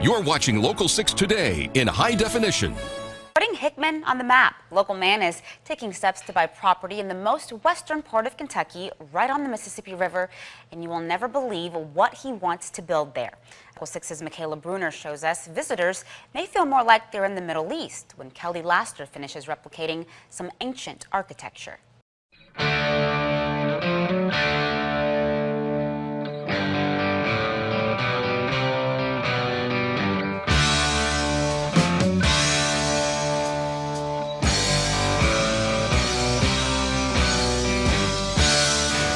You're watching Local 6 today in high definition. Putting Hickman on the map, local man is taking steps to buy property in the most western part of Kentucky, right on the Mississippi River, and you will never believe what he wants to build there. Local 6's Michaela Bruner shows us visitors may feel more like they're in the Middle East when Kelly Laster finishes replicating some ancient architecture.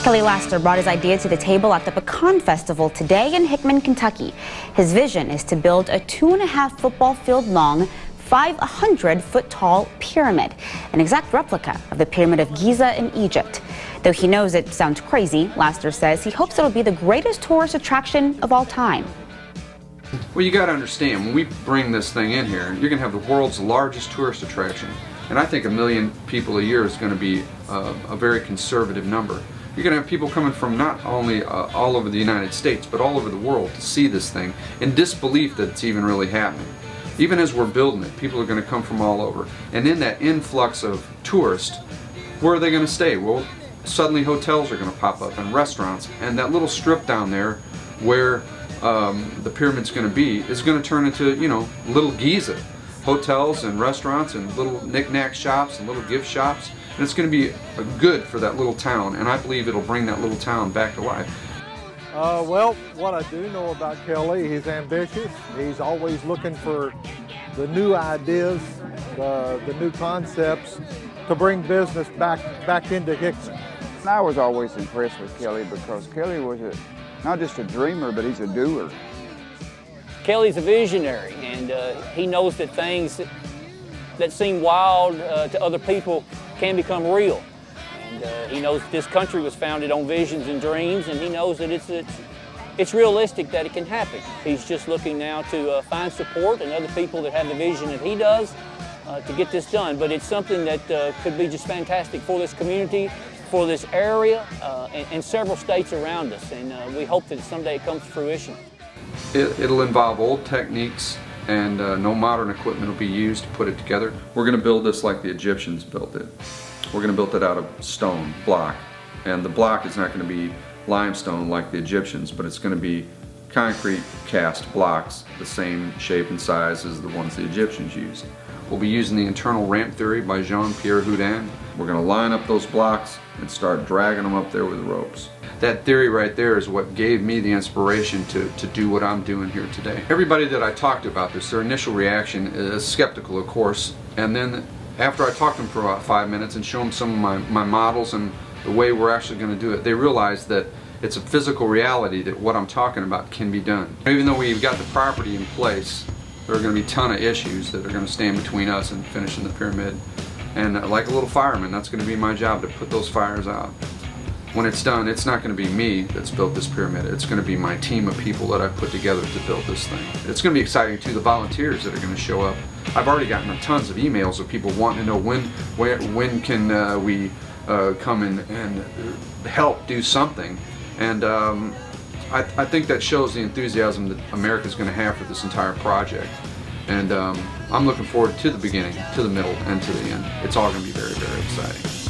Kelly Laster brought his idea to the table at the Pecan Festival today in Hickman, Kentucky. His vision is to build a 2.5 football field long, 500-foot tall pyramid, an exact replica of the Pyramid of Giza in Egypt. Though he knows it sounds crazy, Laster says he hopes it'll be the greatest tourist attraction of all time. Well, you got to understand, when we bring this thing in here, you're going to have the world's largest tourist attraction. And I think 1 million people a year is going to be a very conservative number. You're going to have people coming from not only all over the United States, but all over the world to see this thing in disbelief that it's even really happening. Even as we're building it, people are going to come from all over. And in that influx of tourists, where are they going to stay? Well, suddenly hotels are going to pop up and restaurants. And that little strip down there where the pyramid's going to be is going to turn into, you know, little Giza. Hotels and restaurants and little knick-knack shops and little gift shops. And it's going to be good for that little town, and I believe it'll bring that little town back to life. Well, what I do know about Kelly, he's ambitious. He's always looking for the new ideas, the new concepts to bring business back into Hickman. I was always impressed with Kelly because Kelly was not just a dreamer, but he's a doer. Kelly's a visionary, and he knows that things that seem wild to other people can become real. And he knows this country was founded on visions and dreams, and he knows that it's realistic that it can happen. He's just looking now to find support and other people that have the vision that he does to get this done. But it's something that could be just fantastic for this community, for this area, and several states around us. And we hope that someday it comes to fruition. It'll involve old techniques, and no modern equipment will be used to put it together. We're going to build this like the Egyptians built it. We're going to build it out of stone block, and the block is not going to be limestone like the Egyptians, but it's going to be concrete cast blocks, the same shape and size as the ones the Egyptians used. We'll be using the internal ramp theory by Jean-Pierre Houdin. We're going to line up those blocks and start dragging them up there with the ropes. That theory right there is what gave me the inspiration to do what I'm doing here today. Everybody that I talked about this, their initial reaction is skeptical, of course, and then after I talk to them for about 5 minutes and show them some of my models and the way we're actually going to do it, they realize that it's a physical reality that what I'm talking about can be done. Even though we've got the property in place, there are going to be a ton of issues that are going to stand between us and finishing the pyramid. And like a little fireman, that's going to be my job, to put those fires out. When it's done, it's not going to be me that's built this pyramid. It's going to be my team of people that I've put together to build this thing. It's going to be exciting too, the volunteers that are going to show up. I've already gotten tons of emails of people wanting to know when can we come and help do something. And I think that shows the enthusiasm that America's going to have for this entire project. And I'm looking forward to the beginning, to the middle, and to the end. It's all going to be very, very exciting.